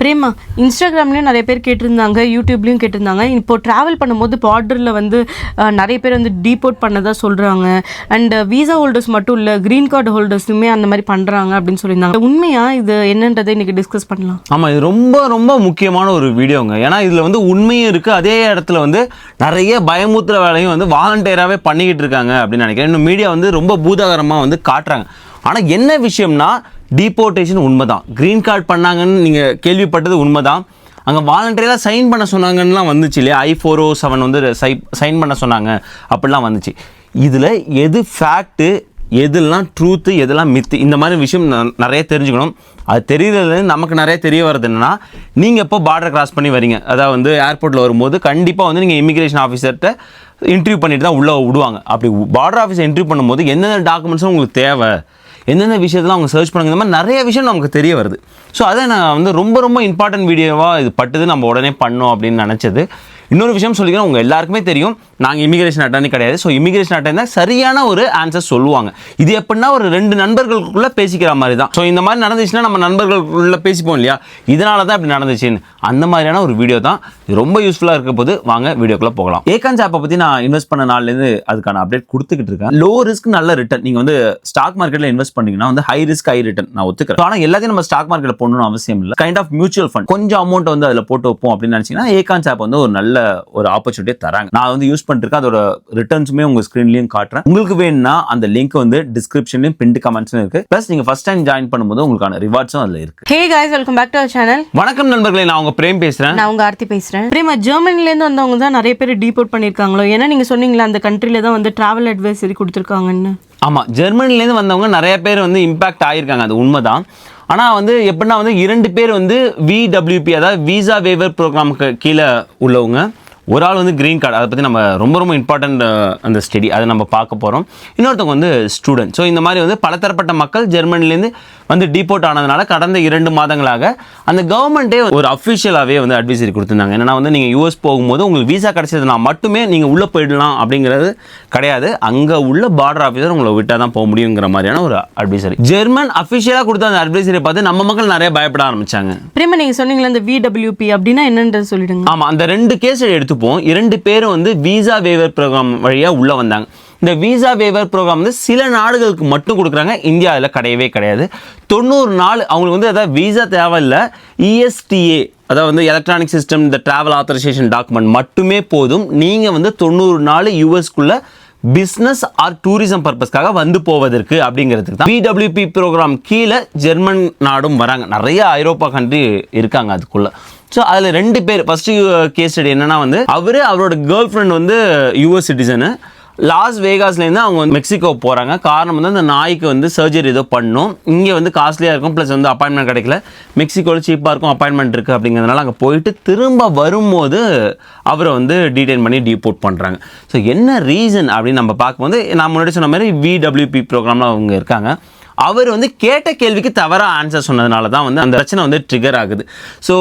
பிரேமா, இன்ஸ்டாகிராம்லேயும் நிறைய பேர் கேட்டிருந்தாங்க, யூடியூப்லேயும் கேட்டிருந்தாங்க. இப்போ ட்ராவல் பண்ணும்போது பார்டரில் வந்து நிறைய பேர் வந்து டீபோர்ட் பண்ணதாக சொல்கிறாங்க. அண்ட் வீசா ஹோல்டர்ஸ் மட்டும் இல்லை, க்ரீன் கார்டு ஹோல்டர்ஸுமே அந்த மாதிரி பண்ணுறாங்க அப்படின்னு சொல்லியிருந்தாங்க. உண்மையாக இது என்னன்றதை இன்றைக்கி டிஸ்கஸ் பண்ணலாம். ஆமாம், இது ரொம்ப ரொம்ப முக்கியமான ஒரு வீடியோங்க. ஏன்னா இதில் வந்து உண்மையும் இருக்குது, அதே இடத்துல வந்து நிறைய பயமுத்துற வேலையும் வந்து வாலண்டியராகவே பண்ணிக்கிட்டு இருக்காங்க அப்படின்னு நினைக்கிறேன். இன்னும் மீடியா வந்து ரொம்ப பூதாகரமாக வந்து காட்டுறாங்க. ஆனால் என்ன விஷயம்னா, டீபோர்டேஷன் உண்மைதான், க்ரீன் கார்டு பண்ணாங்கன்னு நீங்கள் கேள்விப்பட்டது உண்மைதான். அங்கே வாலண்டியராக சைன் பண்ண சொன்னாங்கன்னெலாம் வந்துச்சு இல்லையா, I-407 வந்து சைன் பண்ண சொன்னாங்க அப்படிலாம் வந்துச்சு. இதில் எது ஃபேக்ட்டு, எதெல்லாம் ட்ரூத்து, எதெல்லாம் மித்து, இந்த மாதிரி விஷயம் நிறைய தெரிஞ்சுக்கணும். அது தெரியறதுலேருந்து நமக்கு நிறைய தெரிய வருது என்னென்னா, நீங்கள் எப்போ பார்டர் கிராஸ் பண்ணி வரீங்க, அதாவது வந்து ஏர்போர்ட்டில் வரும்போது கண்டிப்பாக வந்து நீங்கள் இமிக்ரேஷன் ஆஃபீஸர்கிட்ட இன்டர்வியூ பண்ணிட்டு தான் உள்ளே விடுவாங்க. அப்படி பார்டர் ஆஃபீஸர் இன்டர்வியூ பண்ணும்போது எந்தெந்த டாக்குமெண்ட்ஸும் உங்களுக்கு தேவை, எந்தெந்த விஷயத்தெல்லாம் அவங்க சர்ச் பண்ணுங்க, இந்த மாதிரி நிறைய விஷயம் நமக்கு தெரிய வருது. ஸோ அதை நான் வந்து ரொம்ப ரொம்ப இம்பார்ட்டன்ட் வீடியோவாக இது பட்டுது, நம்ம உடனே பண்ணோம் அப்படின்னு நினச்சது. இன்னொரு விஷயம் சொல்லிக்கிறேன், உங்கள் எல்லாருக்குமே தெரியும், நாங்கள் இமிக்ரேஷன் அட்டர்னி கிடையாது. ஸோ இமிக்ரேஷன் அட்டர்னி சரியான ஒரு ஆன்சர் சொல்லுவாங்க. இது எப்படின்னா ஒரு 2 நண்பர்களுக்குள்ளே பேசிக்கிற மாதிரி தான். ஸோ இந்த மாதிரி நடந்துச்சுன்னா நம்ம நண்பர்களுக்குள்ளே பேசிப்போம் இல்லையா, இதனால தான் இப்படி நடந்துச்சுன்னு, அந்த மாதிரியான ஒரு வீடியோ தான். இது ரொம்ப யூஸ்ஃபுல்லாக இருக்க போது, வாங்க வீடியோக்குள்ளே போகலாம். ஏகான்ஸ் ஆப்பை பற்றி நான் இன்வெஸ்ட் பண்ண நாள்லேருந்து அதுக்கான அப்டேட் கொடுத்துக்கிட்டு இருக்கேன். லோ ரிஸ்க் நல்ல ரிட்டர்ன். நீங்கள் வந்து ஸ்டாக் மார்க்கெட்டில் இன்வெஸ்ட் பண்ணிங்கன்னா வந்து ஹை ரிஸ்க் ஹை ரிட்டர்ன் நான் ஒத்துக்கிறேன். ஆனால் எல்லாத்தையும் நம்ம ஸ்டாக் மார்க்கெட்டில் போடணும்னு அவசியம் இல்லை. கைண்ட் ஆஃப் மியூச்சுவல் ஃபண்ட் கொஞ்சம் அமௌண்ட் வந்து அதில் போட்டு வைப்போம் அப்படின்னு நினச்சிங்கன்னா ஏகான்ஸ் ஆப் வந்து ஒரு நல்ல ஒரு ஆப்பர்ச்சுனிட்டியை தராங்க. நான் வந்து யூஸ் பண்ணிருக்கேன், அதோட ரிட்டர்ன்ஸுமே உங்க ஸ்கிரீன்லயும் காட்டுறேன். உங்களுக்கு வேணும்னா அந்த லிங்க் வந்து டிஸ்கிரிப்ஷன்லயும் பின்ட் கமெண்ட்ஸ்லயும் இருக்கு. பிளஸ் நீங்க ஃபர்ஸ்ட் டைம் ஜாயின் பண்ணும்போது உங்களுக்கான ரிவார்ட்ஸும் அதுல இருக்கு. Hey guys, welcome back to our channel. வணக்கம் நண்பர்களே, நான் உங்க பிரேம் பேசுறேன். நான் உங்க ஆர்த்தி பேசுறேன். பிரேமா, ஜெர்மனில இருந்து வந்தவங்க தான் நிறைய பேர் டீபோர்ட் பண்ணிருக்காங்களோ? ஏன்னா நீங்க சொன்னீங்களா அந்த கண்ட்ரில தான் வந்து டிராவல் அட்வைசரி கொடுத்துருக்காங்கன்னு. ஆமா, ஜெர்மனிலேருந்து வந்தவங்க நிறைய பேர் வந்து இம்பாக்ட் ஆகியிருக்காங்க, அது உண்மைதான். ஆனால் வந்து எப்படின்னா வந்து 2 பேர் வந்து VWP, அதாவது வீசா வேவர் ப்ரோக்ராமுக்கு கீழே உள்ளவங்க. ஒரு ஆள் வந்து க்ரீன் கார்டு, அதை பற்றி நம்ம ரொம்ப ரொம்ப இம்பார்ட்டண்ட் அந்த ஸ்டடி, அதை நம்ம பார்க்க போகிறோம். இன்னொருத்தவங்க வந்து ஸ்டூடெண்ட். ஸோ இந்த மாதிரி வந்து பலதரப்பட்ட மக்கள் ஜெர்மனிலேருந்து வந்து டீபோர்ட் ஆனதுனால கடந்த 2 மாதங்களாக அந்த கவர்மெண்ட்டே ஒரு அஃபிஷியலாகவே வந்து அட்வைசரி கொடுத்துருந்தாங்க. என்னன்னா வந்து நீங்கள் US போகும்போது உங்களுக்கு வீசா கிடச்சதுனா மட்டுமே நீங்கள் உள்ளே போயிடலாம் அப்படிங்கிறது கிடையாது. அங்கே உள்ள பார்டர் ஆஃபீஸர் உங்களை விட்டால் தான் போக முடியுங்கிற மாதிரியான ஒரு அட்வைசரி ஜெர்மன் அஃபிஷியலாக கொடுத்த அந்த அட்வைசரியை பார்த்து நம்ம மக்கள் நிறைய பயப்பட ஆரம்பிச்சாங்க. பிரேமா, நீங்கள் சொன்னீங்களா அந்த VWP அப்படின்னா என்னன்றது சொல்லிடுங்க. ஆமாம், அந்த 2 கேஸ் எடுத்துப்போம். 2 பேரும் வந்து வீசா வேவர் ப்ரோக்ராம் வழியாக உள்ளே வந்தாங்க. இந்த வீசா வேவர் ப்ரோக்ராம் வந்து சில நாடுகளுக்கு மட்டும் கொடுக்குறாங்க, இந்தியாவில் கிடையவே கிடையாது. 90 நாள் அவங்களுக்கு வந்து அதாவது வீசா தேவையில்லை, ESTA அதாவது வந்து எலக்ட்ரானிக் சிஸ்டம், இந்த ட்ராவல் ஆத்தரைசேஷன் டாக்குமெண்ட் மட்டுமே போதும். நீங்கள் வந்து 90 நாள் யூஎஸ்குள்ளே பிஸ்னஸ் ஆர் டூரிசம் பர்பஸ்க்காக வந்து போவதற்கு அப்படிங்கிறதுக்கு தான் VWP ப்ரோக்ராம் கீழே ஜெர்மன் நாடும் வராங்க. நிறைய ஐரோப்பா கண்ட்ரி இருக்காங்க அதுக்குள்ள. ஸோ அதில் 2 பேர் ஃபர்ஸ்ட் கேஸ் ஸ்டடி என்னன்னா வந்து அவரோட கேர்ள் ஃப்ரெண்ட் வந்து US சிட்டிசனு. லாஸ் வேகாஸ்லேருந்து அவங்க வந்து மெக்சிகோ போகிறாங்க. காரணம் வந்து அந்த நாய்க்கு வந்து சர்ஜரி ஏதோ பண்ணணும், இங்கே வந்து காஸ்ட்லியாக இருக்கும், ப்ளஸ் வந்து அப்பாயின்மெண்ட் கிடைக்கல, மெக்சிகோவில் சீப்பாக இருக்கும், அப்பாயின்மெண்ட் இருக்குது அப்படிங்கிறதுனால அங்கே போயிட்டு திரும்ப வரும்போது அவரை வந்து டீடைன் பண்ணி டீபோர்ட் பண்ணுறாங்க. ஸோ என்ன ரீசன் அப்படின்னு நம்ம பார்க்கும்போது, நான் முன்னாடி சொன்ன மாதிரி VWP ப்ரோக்ராமில் அவங்க இருக்காங்க. அவர் வந்து கேட்ட கேள்விக்கு தவறாக ஆன்சர் சொன்னதுனால தான் வந்து அந்த பிரச்சனை வந்து ட்ரிகர் ஆகுது. ஸோ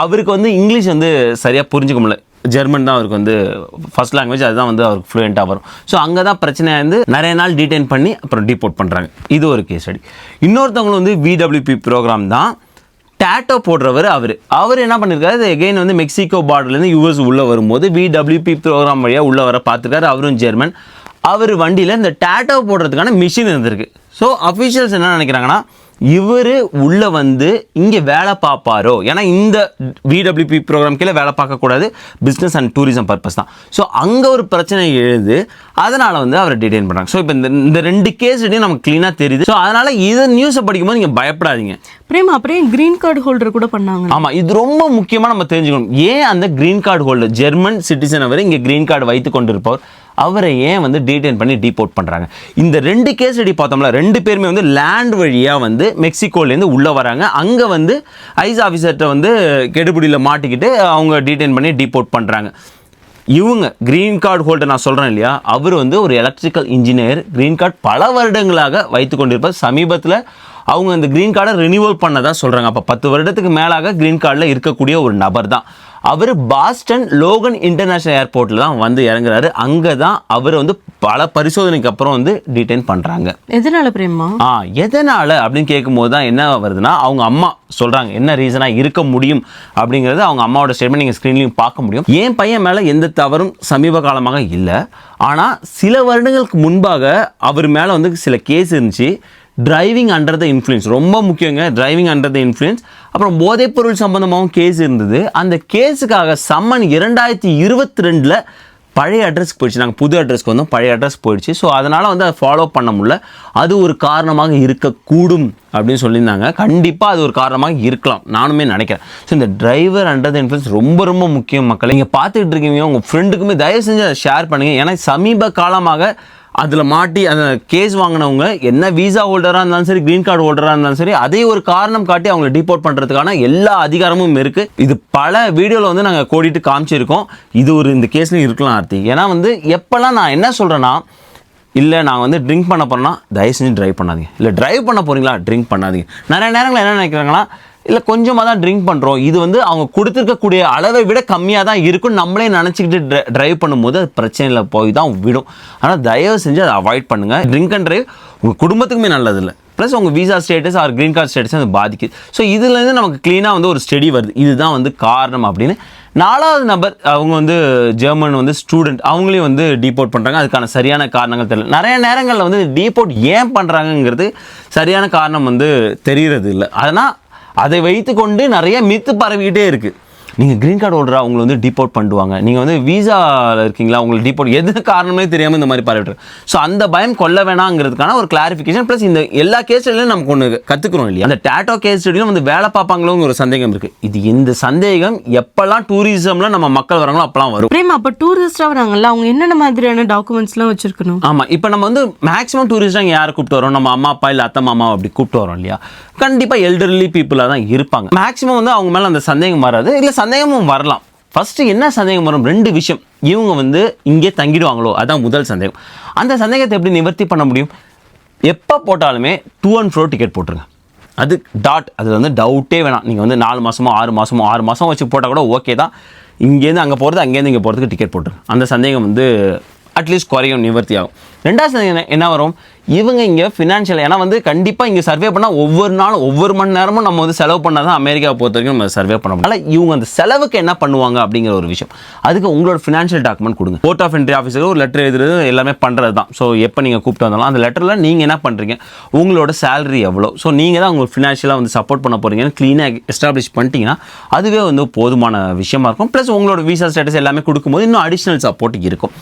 அவருக்கு வந்து இங்கிலீஷ் வந்து சரியாக புரிஞ்சுக்க முடியல, ஜெர்மன் தான் அவருக்கு வந்து ஃபர்ஸ்ட் லாங்குவேஜ், அதுதான் வந்து அவருக்கு ஃப்ளூயண்ட்டாக வரும். ஸோ அங்கே தான் பிரச்சனையாக இருந்து நிறைய நாள் டீடைன் பண்ணி அப்புறம் டீபோர்ட் பண்ணுறாங்க. இது ஒரு கேஸ் ஸ்டடி. இன்னொருத்தவங்களும் வந்து VWP ப்ரோக்ராம் தான், டேட்டோ போடுறவர். அவர் என்ன பண்ணியிருக்காரு, எகெயின் வந்து மெக்சிகோ பார்டர்லேருந்து US உள்ளே வரும்போது VWP ப்ரோக்ராம் வழியாக உள்ளே வர பார்த்துருக்காரு. அவரும் ஜெர்மன். அவர் வண்டியில் இந்த டேட்டோ போடுறதுக்கான மிஷின் இருந்திருக்கு. ஸோ அஃபிஷியல்ஸ் என்ன நினைக்கிறாங்கன்னா, இவர் உள்ளே வந்து இங்கே வேலை பார்ப்பாரோ, ஏன்னா இந்த VWP ப்ரோக்ராம் கீழே வேலை பார்க்கக்கூடாது, பிஸ்னஸ் அண்ட் டூரிசம் பர்பஸ் தான். ஸோ அங்கே ஒரு பிரச்சனை எழுது, அதனால் வந்து அவரை டிடெயின் பண்ணுறாங்க. ஸோ இப்போ இந்த 2 கேஸ் நமக்கு க்ளீனாக தெரியுது. ஸோ அதனால் இதை நியூஸை படிக்கும்போது நீங்கள் பயப்படாதீங்க. பிரேமா, அப்புறம் கிரீன் கார்டு ஹோல்டர் கூட பண்ணாங்க. ஆமாம், இது ரொம்ப முக்கியமாக நம்ம தெரிஞ்சுக்கணும். ஏன் அந்த green card holder, German citizen அவர், இங்கே கிரீன் கார்டு வைத்து கொண்டு இருப்பவர், அவரை ஏன் வந்து டீடைன் பண்ணி டீபோர்ட் பண்ணுறாங்க? இந்த 2 கேஸ் ஸ்டடி பார்த்தோம்ல, 2 பேருமே வந்து லேண்ட் வழியாக வந்து மெக்சிகோலேருந்து உள்ளே வராங்க. அங்கே வந்து ஐஸ் ஆஃபீஸர்கிட்ட வந்து கெடுபிடியில் மாட்டிக்கிட்டு அவங்க டீடைன் பண்ணி டீபோர்ட் பண்ணுறாங்க. இவங்க கிரீன் கார்டு ஹோல்டர் நான் சொல்கிறேன் இல்லையா, அவர் வந்து ஒரு எலக்ட்ரிக்கல் இன்ஜினியர், கிரீன் கார்டு பல வருடங்களாக வைத்து கொண்டிருப்பார். சமீபத்தில் அவங்க இந்த கிரீன் கார்டை ரினியூவல் பண்ணதான் சொல்கிறாங்க. அப்போ 10 வருடத்துக்கு மேலாக கிரீன் கார்டில் இருக்கக்கூடிய ஒரு நபர் தான். அவர் பாஸ்டன் லோகன் இன்டர்நேஷனல் ஏர்போர்ட்டில் தான் வந்து இறங்குறாரு. அங்கே தான் அவர் வந்து பல பரிசோதனைக்கு அப்புறம் வந்து டிடெயின் பண்ணுறாங்க. எதனால பிரேமா? எதனால அப்படின்னு கேட்கும்போது தான் என்ன வருதுன்னா, அவங்க அம்மா சொல்கிறாங்க என்ன ரீசனாக இருக்க முடியும் அப்படிங்கிறது. அவங்க அம்மாவோட ஸ்டேட்மெண்ட் நீங்கள் ஸ்க்ரீன்லையும் பார்க்க முடியும். என் பையன் மேலே எந்த தவறும் சமீப காலமாக இல்லை, ஆனால் சில வருடங்களுக்கு முன்பாக அவர் மேலே வந்து சில கேஸ் இருந்துச்சு. டிரைவிங் அண்டர் த இன்ஃப்ளூயன்ஸ் ரொம்ப முக்கியங்க. டிரைவிங் அண்டர் த இன்ஃப்ளூயன்ஸ், அப்புறம் போதைப்பொருள் சம்பந்தமாகவும் கேஸ் இருந்தது. அந்த கேஸுக்காக சம்மன் 2022 பழைய அட்ரஸ்க்கு போயிடுச்சு. நாங்கள் புது அட்ரஸ்க்கு வந்தோம், பழைய அட்ரஸ் போயிடுச்சு. ஸோ அதனால் வந்து அதை ஃபாலோ பண்ண முடியல. அது ஒரு காரணமாக இருக்கக்கூடும் அப்படின்னு சொல்லியிருந்தாங்க. கண்டிப்பாக அது ஒரு காரணமாக இருக்கலாம், நானுமே நினைக்கிறேன். ஸோ இந்த டிரைவர் அண்டர் த இன்ஃப்ளூயன்ஸ் ரொம்ப ரொம்ப முக்கியம். மக்கள் நீங்கள் பார்த்துக்கிட்டு இருக்கீங்க, உங்கள் ஃப்ரெண்டுக்குமே தயவு செஞ்சு அதை ஷேர் பண்ணுங்கள். ஏன்னா சமீப காலமாக அதில் மாட்டி அந்த கேஸ் வாங்கினவங்க என்ன வீசா ஹோல்டராக இருந்தாலும் சரி, க்ரீன் கார்டு ஹோல்டராக இருந்தாலும் சரி, அதே ஒரு காரணம் காட்டி அவங்களை டிபோர்ட் பண்ணுறதுக்கான எல்லா அதிகாரமும் இருக்குது. இது பல வீடியோவில் வந்து நாங்கள் கோடிட்டு காமிச்சிருக்கோம். இது ஒரு இந்த கேஸ்லையும் இருக்கலாம் ஆர்த்தி. ஏன்னா வந்து எப்போல்லாம் நான் என்ன சொல்கிறேன்னா, இல்லை நான் வந்து ட்ரிங்க் பண்ண போகிறேன்னா தயவு செஞ்சு ட்ரைவ் பண்ணாதீங்க, இல்லை ட்ரைவ் பண்ண போகிறீங்களா ட்ரிங்க் பண்ணாதீங்க. நிறைய நேரங்கள் என்ன நினைக்கிறாங்கன்னா, இல்லை கொஞ்சமாக தான் ட்ரிங்க் பண்ணுறோம், இது வந்து அவங்க கொடுத்துருக்கக்கூடிய அளவை விட கம்மியாக தான் இருக்குன்னு நம்மளே நினச்சிக்கிட்டு ட்ரைவ் பண்ணும்போது அது பிரச்சனையில் போய் தான் விடும். ஆனால் தயவு செஞ்சு அதை அவாய்ட் பண்ணுங்கள். ட்ரிங்க் அண்ட் ட்ரைவ் உங்கள் குடும்பத்துக்குமே நல்லதில்லை, ப்ளஸ் உங்கள் visa status R green card status அது பாதிக்குது. ஸோ இதுலேருந்து நமக்கு க்ளீனாக வந்து ஒரு ஸ்டடி வருது, இதுதான் வந்து காரணம் அப்படின்னு. 4வது நபர் அவங்க வந்து ஜெர்மன் வந்து ஸ்டூடெண்ட், அவங்களையும் வந்து டீபோர்ட் பண்ணுறாங்க. அதுக்கான சரியான காரணங்கள் தெரியல. நிறைய நேரங்களில் வந்து டீபோர்ட் ஏன் பண்ணுறாங்கங்கிறது சரியான காரணம் வந்து தெரிகிறது இல்லை. அதனால் அதை வைத்துக்கொண்டு நிறைய மித்து பரவிக்கிட்டே இருக்குது. நீங்கள் க்ரீன் கார்டு ஹோல்டரா உங்களை வந்து டிபோர்ட் பண்ணுவாங்க, நீங்கள் வந்து வீசாவில் இருக்கீங்களா உங்களுக்கு டிபோர்ட், எது காரணமே தெரியாமல் இந்த மாதிரி பரவிட்டு. ஸோ அந்த பயம் கொள்ள வேணாங்கிறதுக்கான ஒரு கிளாரிஃபிகேஷன். ப்ளஸ் இந்த எல்லா கேஸ் ஸ்டடியிலும் நமக்கு ஒன்று கற்றுக்குறோம் இல்லையா, அந்த டேட்டோ கேஸ் ஸ்டடியிலும் வந்து வேலை பார்ப்பாங்களோங்கிற ஒரு சந்தேகம் இருக்குது. இது இந்த சந்தேகம் எப்போல்லாம் டூரிசமில் நம்ம மக்கள் வராங்களோ அப்போலாம் வரும். பிரேமா, அப்போ டூரிஸ்டாக வராங்கல்ல, அவங்க என்னென்ன மாதிரியான டாக்குமெண்ட்ஸ்லாம் வச்சுருக்கணும்? ஆமாம், இப்போ நம்ம வந்து மேக்ஸிமம் டூரிஸ்டாக யாரை கூப்பிட்டு வரோம், நம்ம அம்மா அப்பா இல்லை அத்தை மாமா அப்படி கூப்பிட்டு வரோம் இல்லையா, கண்டிப்பாக எல்டர்லி பீப்புளாக தான் இருப்பாங்க. மேக்ஸிமம் வந்து அவங்க மேலே அந்த சந்தேகம் வராது, இல்லை சந்தேகமும் வரலாம். ஃபஸ்ட்டு என்ன சந்தேகம் வரும், 2 விஷயம். இவங்க வந்து இங்கே தங்கிடுவாங்களோ, அதான் முதல் சந்தேகம். அந்த சந்தேகத்தை எப்படி நிவர்த்தி பண்ண முடியும்? எப்போ போட்டாலுமே 2 and 4 டிக்கெட் போட்டுருங்க. அது டாட், அதில் வந்து டவுட்டே வேணாம். நீங்கள் வந்து 4 மாதமோ 6 மாதம் வச்சு போட்டால் கூட ஓகே தான். இங்கேருந்து அங்கே போகிறது, அங்கேருந்து இங்கே போகிறதுக்கு டிக்கெட் போட்டுருங்க. அந்த சந்தேகம் வந்து அட்லீஸ்ட் குறையும், நிவர்த்தி ஆகும். 2வது சந்தேகம் என்ன வரும், இவங்க இங்கே ஃபினான்ஷியல், ஏன்னா வந்து கண்டிப்பாக இங்கே சர்வே பண்ணால் ஒவ்வொரு நாளும் ஒவ்வொரு மணி நேரமும் நம்ம வந்து செலவு பண்ணால் தான் அமெரிக்காவை பொறுத்த வரைக்கும் நம்ம சர்வே பண்ண முடியும். அதனால் இவங்க அந்த செலவுக்கு என்ன பண்ணுவாங்க அப்படிங்கிற ஒரு விஷயம். அதுக்கு உங்களோட ஃபினான்ஷியல் டாக்குமெண்ட் கொடுங்க. போர்ட் ஆஃப் என்ட்ரி ஆஃபீஸருக்கு ஒரு லெட்டர் எழுதுறது எல்லாமே பண்ணுறது தான். ஸோ எப்போ நீங்கள் கூப்பிட்டு வந்தாலும் அந்த லெட்டரில் நீங்கள் என்ன பண்ணுறீங்க, உங்களோட சேலரி எவ்வளோ, ஸோ நீங்கள் தான் உங்களுக்கு ஃபினான்ஷியலாக வந்து சப்போர்ட் பண்ண போகிறீங்கன்னு க்ளீனாக எஸ்டாப்ளிஷ் பண்ணிட்டீங்கன்னா அதுவே வந்து போதுமான விஷயமா இருக்கும். ப்ளஸ் உங்களோட வீசா ஸ்டேட்டஸ் எல்லாமே கொடுக்கும்போது இன்னும் அடிஷ்னல் சப்போர்ட் இருக்கும்.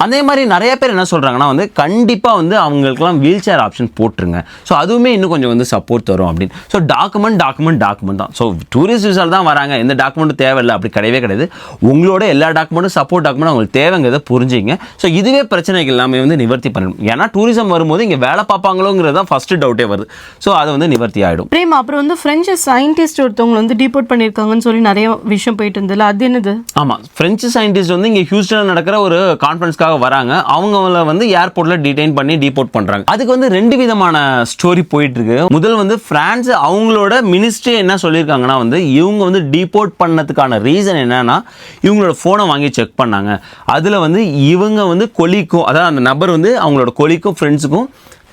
அதே மாதிரி நிறைய பேர் என்ன சொல்கிறாங்கன்னா வந்து கண்டிப்பாக வந்து அவங்களுக்குலாம் வீல் சேர் ஆப்ஷன் போட்டுருங்க, ஸோ அதுவுமே இன்னும் கொஞ்சம் வந்து சப்போர்ட் தரும் அப்படின்னு. ஸோ டாக்குமெண்ட் தான். ஸோ டூரிஸ்ட் விசாவில் தான் வராங்க, எந்த டாக்குமெண்ட்டும் தேவையில்லை அப்படி கிடையவே கிடையாது. உங்களோட எல்லா டாக்குமெண்ட்டும் சப்போர்ட் டாக்குமெண்ட் அவங்களுக்கு தேவைங்கிறத புரிஞ்சுங்க. ஸோ இதுவே பிரச்சனைகள் எல்லாமே வந்து நிவர்த்தி பண்ணணும். ஏன்னா டூரிசம் வரும்போது இங்கே வேலை பார்ப்பாங்களோங்கிறது தான் ஃபஸ்ட்டு டவுட்டே வருது. ஸோ அது வந்து நிவர்த்தி ஆகிடும். பிரேமா, அப்புறம் வந்து ஃப்ரெஞ்சு சயின்டிஸ்ட் ஒருத்தவங்க வந்து டிபோர்ட் பண்ணியிருக்காங்கன்னு சொல்லி நிறைய விஷயம் போயிட்டு இருந்ததுல, அது என்னது? ஆமாம், ஃப்ரெஞ்சு சயின்டிஸ்ட் வந்து இங்கே ஹியூஸ்டனில் நடக்கிற ஒரு கான்ஃபரன்ஸ்க்காக வராங்க. அவங்கள வந்து ஏர்போர்ட்டில் டிடெயின் பண்ணி டிபோர்ட் பண்ணுறாங்க. அதுக்கு வந்து 2 விதமான ஸ்டோரி போயிட்டு இருக்கு. முதல் வந்து பிரான்ஸ் அவங்களோட மினிஸ்ட்ரி என்ன சொல்லியிருக்காங்கன்னா வந்து இவங்க வந்து டிபோர்ட் பண்ணதுக்கான ரீசன் என்னன்னா, இவங்களோட ஃபோனை வாங்கி செக் பண்ணாங்க. அதில் வந்து இவங்க வந்து கொலிக்கும், அதாவது அந்த நபர் வந்து அவங்களோட கொலிக்கும் ஃப்ரெண்ட்ஸுக்கும்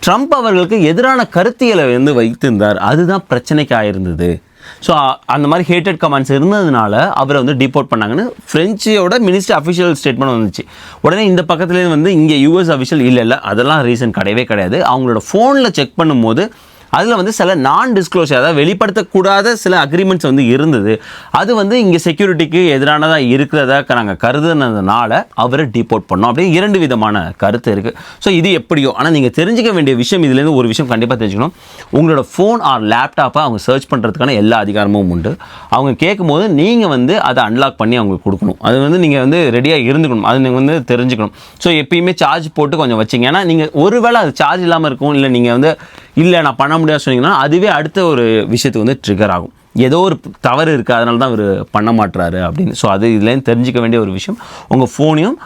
ட்ரம்ப் அவர்களுக்கு எதிரான கருத்தியலை வந்து வைத்திருந்தார். அதுதான் பிரச்சனைக்கு ஆயிருந்தது. ஸோ அந்த மாதிரி ஹேட்டட் கமெண்ட்ஸ் இருந்ததுனால அவரை வந்து டிபோர்ட் பண்ணாங்கன்னு ஃப்ரெஞ்சோட மினிஸ்ட்ரி அஃபிஷியல் ஸ்டேட்மெண்ட் வந்துச்சு. உடனே இந்த பக்கத்துலேயே வந்து இங்கே யூஎஸ் அஃபிஷியல் இல்லை அதெல்லாம் ரீசன் கிடையவே கிடையாது. அவங்களோட ஃபோனில் செக் பண்ணும்போது அதில் வந்து சில நான் டிஸ்க்ளோஷர், அதாவது வெளிப்படுத்தக்கூடாத சில அக்ரிமெண்ட்ஸ் வந்து இருந்தது. அது வந்து இங்கே செக்யூரிட்டிக்கு எதிரானதாக இருக்கிறதா நாங்கள் கருதுனதுனால அவரை டிபோர்ட் பண்ணோம் அப்படின்னு 2 விதமான கருத்து இருக்குது. ஸோ இது எப்படியோ, ஆனால் நீங்கள் தெரிஞ்சிக்க வேண்டிய விஷயம், இதுலேருந்து ஒரு விஷயம் கண்டிப்பாக தெரிஞ்சுக்கணும். உங்களோட ஃபோன் ஆர் லேப்டாப்பை அவங்க சர்ச் பண்ணுறதுக்கான எல்லா அதிகாரமும் உண்டு. அவங்க கேட்கும்போது நீங்கள் வந்து அதை அன்லாக் பண்ணி அவங்களுக்கு கொடுக்கணும். அது வந்து நீங்கள் வந்து ரெடியாக இருந்துக்கணும், அது நீங்கள் வந்து தெரிஞ்சுக்கணும். ஸோ எப்பயுமே சார்ஜ் போட்டு கொஞ்சம் வச்சிங்க. ஏன்னா நீங்கள் ஒருவேளை அது சார்ஜ் இல்லாமல் இருக்கும், இல்லை நீங்கள் வந்து இல்லை நான் பண்ண முடியாது சொன்னீங்கன்னா அதுவே அடுத்த ஒரு விஷயத்துக்கு வந்து ட்ரிகர் ஆகும். ஏதோ ஒரு தவறு இருக்குது, அதனால தான் இவர் பண்ண மாட்டுறாரு அப்படின்னு. ஸோ அது இதுலேருந்து தெரிஞ்சிக்க வேண்டிய ஒரு விஷயம். உங்கள் ஃபோனையும்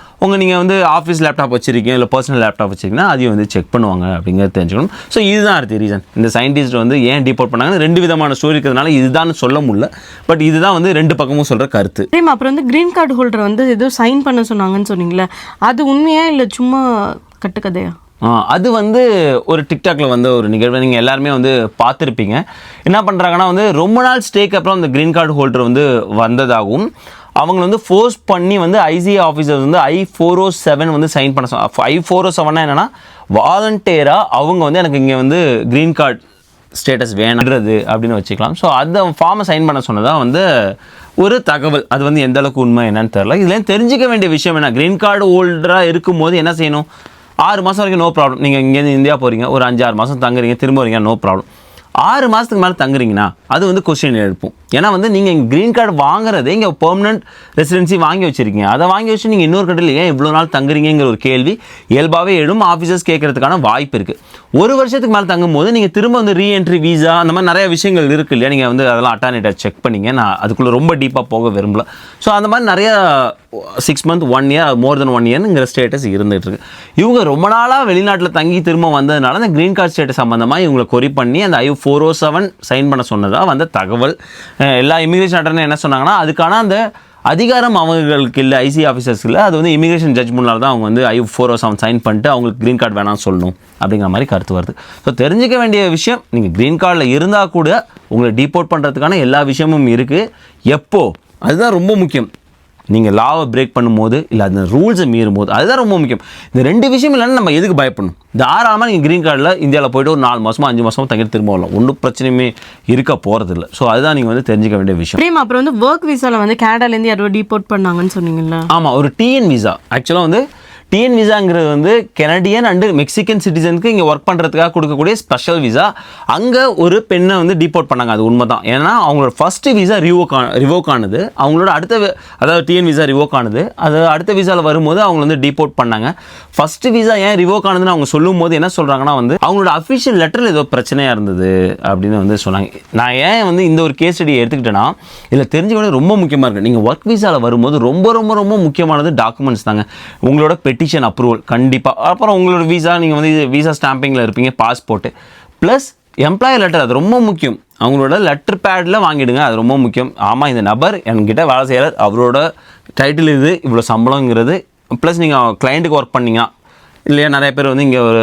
நீங்கள் வந்து ஆஃபீஸ் லேப்டாப் வச்சுருக்கீங்க, இல்லை பர்சனல் லேப்டாப் வச்சுருக்கீங்கன்னா அதையும் வந்து செக் பண்ணுவாங்க அப்படிங்கிறது தெரிஞ்சுக்கணும். ஸோ இதுதான் அடுத்த ரீசன். இந்த சயின்டிஸ்ட் வந்து ஏன் டிபோர்ட் பண்ணாங்கன்னு 2 விதமான ஸ்டோரி இருக்கிறதுனால இதுதான் சொல்ல முடியல. பட் இதுதான் வந்து 2 பக்கமும் சொல்கிற கருத்து. அப்புறம் வந்து கிரீன் கார்டு ஹோல்டர் வந்து ஏதோ சைன் பண்ண சொன்னாங்கன்னு சொன்னீங்களே, அது உண்மையா இல்லை சும்மா கட்டுக்கதையா? அது வந்து ஒரு டிக்டாக்ல வந்து ஒரு நிகழ்வை நீங்கள் எல்லாருமே வந்து பார்த்துருப்பீங்க. என்ன பண்ணுறாங்கன்னா வந்து ரொம்ப நாள் ஸ்டேக்கு அப்புறம் அந்த க்ரீன் கார்டு ஹோல்டர் வந்து வந்ததாகவும் அவங்களை வந்து ஃபோர்ஸ் பண்ணி வந்து ஐசிஏ ஆஃபீஸர்ஸ் வந்து I-407 வந்து சைன் பண்ண I-407 என்னென்னா வாலண்டியராக அவங்க வந்து எனக்கு இங்கே வந்து க்ரீன் கார்டு ஸ்டேட்டஸ் வேணுன்றது அப்படின்னு வச்சுக்கலாம். ஸோ அந்த ஃபார்மை சைன் பண்ண சொன்னதான் வந்து ஒரு தகவல். அது வந்து எந்த அளவுக்கு உண்மை என்னன்னு தெரியல. இதுலேயும் தெரிஞ்சிக்க வேண்டிய விஷயம் என்ன, க்ரீன் கார்டு ஹோல்டராக இருக்கும்போது என்ன செய்யணும், 6 மாதம் வரைக்கும் நோ ப்ராப்ளம். நீங்கள் இங்கேருந்து இந்தியா போகிறீங்க, ஒரு 5-6 மாதம் தங்குறீங்க, திரும்ப வரீங்க, நோ ப்ராப்ளம். 6 மாதத்துக்கு மேலே தங்குறீங்கன்னா அது வந்து கொஸ்டின் எழுப்பும். ஏன்னா வந்து நீங்கள் இங்கே க்ரீன் கார்டு வாங்குறதே இங்கே பெர்மனன்ட் ரெசிடென்சி வாங்கி வச்சுருக்கீங்க. அதை வாங்கி வச்சு நீங்கள் இன்னொரு கண்ட்ரியில் ஏன் இவ்வளோ நாள் தங்குறீங்கிற ஒரு கேள்வி இயல்பாகவே எழும். ஆஃபீஸர்ஸ் கேட்கறதுக்கான வாய்ப்பு இருக்குது. 1 வருஷத்துக்கு மேலே தங்கும்போது நீங்கள் திரும்ப வந்து ரீஎன்ட்ரி வீசா அந்த மாதிரி நிறைய விஷயங்கள் இருக்குது இல்லையா, நீங்கள் வந்து அதெல்லாம் அட்டார்னேட்டாக செக் பண்ணிங்க. நான் அதுக்குள்ளே ரொம்ப டீப்பாக போக விரும்பல. ஸோ அந்த மாதிரி நிறையா 6 மந்த் 1 இயர் மோர் தென் 1 இயர்ங்கிற ஸ்டேட்டஸ் இருந்துகிட்டு இருக்கு. இவங்க ரொம்ப நாளாக வெளிநாட்டில் தங்கி திரும்ப வந்ததுனால அந்த க்ரீன் கார்டு ஸ்டேட்டஸ் சம்மந்தமாக இவங்களை கொரி பண்ணி அந்த I-407 சைன் பண்ண சொன்னதாக வந்த தகவல். எல்லா இமிகிரேஷன் அட்டர்னே என்ன சொன்னாங்கன்னா அதுக்கான அந்த அதிகாரம் அவங்களுக்கு இல்லை, ஐசி ஆஃபீஸர்ஸ் இல்லை. அது வந்து இமிகிரேஷன் ஜட்ஜ் முன்னால் தான் அவங்க வந்து I-407 சைன் பண்ணிட்டு அவங்களுக்கு க்ரீன் கார்டு வேணாம்னு சொல்லணும் அப்படிங்கிற மாதிரி கருத்து வருது. ஸோ தெரிஞ்சிக்க வேண்டிய விஷயம், நீங்கள் க்ரீன் கார்டில் இருந்தால் கூட உங்களை டிபோர்ட் பண்ணுறதுக்கான எல்லா விஷயமும் இருக்குது. எப்போ, அதுதான் ரொம்ப முக்கியம். நீங்கள் லாவை பிரேக் பண்ணும்போது இல்லை அந்த ரூல்ஸை மீறும் போது, அதுதான் ரொம்ப முக்கியம். இந்த 2 விஷயம் இல்லைன்னா நம்ம எதுக்கு பயப்படணும்? தாராளமாக நீங்கள் க்ரீன் கார்டில் இந்தியாவில் போய்ட்டு ஒரு 4 மாதமோ 5 மாதமோ தங்கிட்டு திரும்ப வரலாம். ஒன்றும் பிரச்சனையுமே இருக்க போகிறதில்ல. ஸோ அதுதான் நீங்கள் வந்து தெரிஞ்சிக்க வேண்டிய விஷயம். அப்புறம் வந்து ஒர்க் விசாவில் வந்து கனடாலேருந்து யாரோ டிபோர்ட் பண்ணாங்கன்னு சொன்னீங்கல்ல? ஆமாம், ஒரு TN விசா. ஆக்சுவலாக வந்து TN விசாங்கிறது வந்து கெனடியன் அண்டு மெக்சிகன் சிட்டிசனுக்கு இங்கே ஒர்க் பண்ணுறதுக்காக கொடுக்கக்கூடிய ஸ்பெஷல் விசா. அங்கே ஒரு பெண்ணை வந்து டிபோர்ட் பண்ணாங்க. அது உண்மை தான். ஏன்னா அவங்களோட ஃபஸ்ட்டு விசா ரிவோக் ஆனது, அவங்களோட அதாவது TN விசா ரிவோக் ஆனது. அது அடுத்த விசாவில் வரும்போது அவங்க வந்து டிபோர்ட் பண்ணாங்க. ஃபஸ்ட்டு விசா ஏன் ரிவோக் ஆனதுன்னு அவங்க சொல்லும் போது என்ன சொல்கிறாங்கன்னா வந்து அவங்களோட அஃபிஷியல் லெட்டரில் ஏதோ பிரச்சனையாக இருந்தது அப்படின்னு வந்து சொன்னாங்க. நான் ஏன் வந்து இந்த ஒரு கேஸ் ஸ்டடியை எடுத்துக்கிட்டேன்னா இதில் தெரிஞ்சுக்கணும் ரொம்ப முக்கியமாக இருக்குது. நீங்கள் ஒர்க் விசாவில் வரும்போது ரொம்ப ரொம்ப ரொம்ப முக்கியமானது டாக்குமெண்ட்ஸ் தாங்க. உங்களோட பெட்டிஷன் அப்ரூவல் கண்டிப்பாக, அப்புறம் உங்களோட விசா, நீங்கள் வந்து விசா ஸ்டாம்பிங்கில் இருப்பீங்க, பாஸ்போர்ட்டு ப்ளஸ் எம்ப்ளாயர் லெட்டர். அது ரொம்ப முக்கியம். அவங்களோட லெட்டர் பேடில் வாங்கிடுங்க, அது ரொம்ப முக்கியம். ஆமாம், இந்த நபர் என்கிட்ட வேலை செய்கிறார், அவரோட டைட்டில் இது, இவ்வளோ சம்பளங்கிறது. ப்ளஸ் நீங்கள் கிளைண்ட்டுக்கு ஒர்க் பண்ணீங்க இல்லையா, நிறைய பேர் வந்து இங்கே ஒரு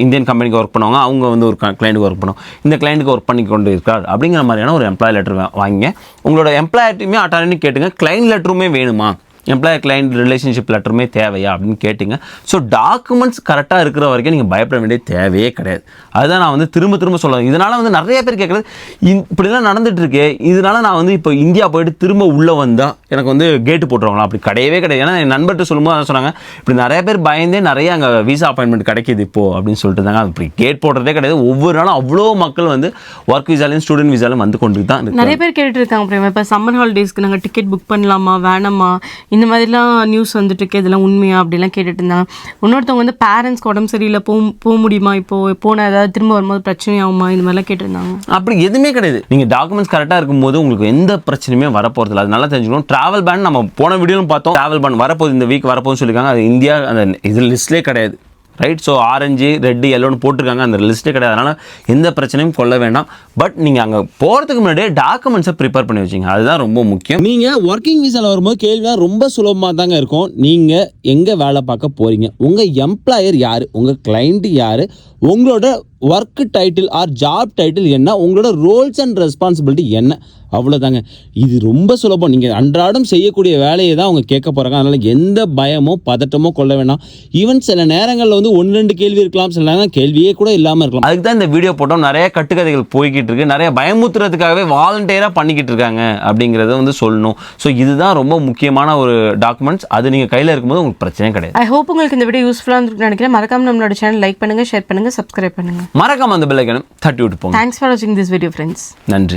இந்தியன் கம்பெனிக்கு ஒர்க் பண்ணுவாங்க, அவங்க வந்து ஒரு கிளைண்ட்டுக்கு ஒர்க் பண்ணுவோம், இந்த கிளைண்ட்டுக்கு ஒர்க் பண்ணி கொண்டு இருக்கார் அப்படிங்கிற மாதிரியான ஒரு எம்ப்ளாயர் லெட்டர் வாங்கிங்க. உங்களோட எம்ப்ளாயர்ட்டையுமே அட்டார்னி கேட்டுங்க, கிளைண்ட் லெட்டருமே வேணுமா, எம்ப்ளாயர் கிளைண்ட் ரிலேஷன்ஷிப் லெட்டருமே தேவையா அப்படின்னு கேட்டுங்க. ஸோ டாக்குமெண்ட்ஸ் கரெக்டாக இருக்கிற வரைக்கும் நீங்கள் பயப்பட வேண்டிய தேவையே கிடையாது. அதுதான் நான் வந்து திரும்ப சொல்லுவேன். இதனால் வந்து நிறைய பேர் கேட்குறது, இப்படிலாம் நடந்துட்டு இருக்கே, இதனால் நான் வந்து இப்போ இந்தியா போயிட்டு திரும்ப உள்ளே வந்தால் எனக்கு வந்து கேட்டு போட்டுருவாங்களா? அப்படி கிடையவே கிடையாது. ஏன்னா என் நண்பர்கிட்ட சொல்லும்போது அதை சொன்னாங்க, இப்படி நிறைய பேர் பயந்தே நிறைய அங்கே விசா அப்பாயின்மெண்ட் கிடைக்கிது இப்போது அப்படின்னு சொல்லிட்டு இருந்தாங்க. அப்படி கேட் போடுறதே கிடையாது. ஒவ்வொரு நாளும் அவ்வளோ மக்கள் வந்து ஒர்க் விசாலையும் ஸ்டூடெண்ட் விசாலையும் வந்து கொண்டு தான் இருக்கு. நிறைய பேர் கேட்டுட்டு இருக்காங்க, இப்போ சம்மர் ஹாலிடேஸ்க்கு நாங்கள் டிக்கெட் புக் பண்ணலாமா வேணாமா, இந்த மாதிரிலாம் நியூஸ் வந்துட்டு இருக்கு, இதெல்லாம் உண்மையா அப்படிலாம் கேட்டுட்டு இருந்தாங்க. இன்னொருத்தவங்க வந்து பேரண்ட்ஸ்க்கு உடம்பு சரியில்லை, போக முடியுமா, இப்போ போனால் ஏதாவது திரும்ப வரும்போது பிரச்சனை ஆகுமா, இந்த மாதிரிலாம் கேட்டிருந்தாங்க. அப்படி எதுவுமே கிடையாது. நீங்கள் டாக்குமெண்ட்ஸ் கரெக்டாக இருக்கும்போது உங்களுக்கு எந்த பிரச்சனையுமே வரப்போகிறதில்ல. அது நல்லா தெரிஞ்சுக்கணும். ட்ராவல் பேன் நம்ம போன வீடியோவும் பார்த்தோம். ட்ராவல் பேன் வரப்போகுது, இந்த வீக் வரப்போகுதுன்னு சொல்லியிருக்காங்க. அது இந்தியா அந்த இது லிஸ்ட்லேயே கிடையாது. ரைட். ஸோ ஆரஞ்சு ரெட்டு எல்லோன்னு போட்டிருக்காங்க, அந்த லிஸ்ட்டே கிடையாது. அதனால் எந்த பிரச்சனையும் கொள்ள வேண்டாம். பட் நீங்கள் அங்கே போகிறதுக்கு முன்னாடியே டாக்குமெண்ட்ஸை ப்ரிப்பேர் பண்ணி வச்சிங்க, அதுதான் ரொம்ப முக்கியம். நீங்கள் ஒர்க்கிங் விசாவில் வரும்போது கேள்வியாக ரொம்ப சுலபமாக தாங்க இருக்கும். நீங்கள் எங்கே வேலை பார்க்க போகிறீங்க, உங்கள் எம்ப்ளாயர் யார், உங்கள் கிளைண்ட் யார், உங்களோட work title R job title என்ன, உங்களோட ரோல்ஸ் அண்ட் ரெஸ்பான்சிபிலிட்டி என்ன, அவ்வளோதாங்க. இது ரொம்ப சுலபம். நீங்கள் அன்றாடம் செய்யக்கூடிய வேலையை தான் அவங்க கேட்க போகிறாங்க. அதனால் எந்த பயமோ பதட்டமோ கொள்ள வேண்டாம். ஈவன் சில நேரங்களில் வந்து 1-2 கேள்வி இருக்கலாம், சில நேரம் கேள்வியே கூட இல்லாமல் இருக்கலாம். அதுக்கு தான் இந்த வீடியோ போட்டோம். நிறைய கட்டுக்கதைகள் போய்கிட்டு இருக்கு, நிறைய பயமுத்துறதுக்காகவே வாலண்டியராக பண்ணிக்கிட்டு இருக்காங்க அப்படிங்கிறத வந்து சொல்லணும். ஸோ இதுதான் ரொம்ப முக்கியமான ஒரு டாக்குமெண்ட்ஸ். அது நீங்கள் கையில் இருக்கும்போது உங்களுக்கு பிரச்சனையே கிடையாது. ஐ ஹோப் உங்களுக்கு இந்த வீடியோ யூஸ்ஃபுல்லாக இருக்குன்னு நினைக்கிறேன். மறக்காம நம்மளோட சேனல் லைக் பண்ணுங்கள், ஷேர் பண்ணுங்கள், சப்ஸ்கிரைப் பண்ணுங்கள். மறக்காம அந்த பெல் ஐகானை தட்டி விட்டு போங்க. தேங்க்ஸ் ஃபார் வாட்சிங் திஸ் வீடியோ ஃப்ரெண்ட்ஸ். நன்றி.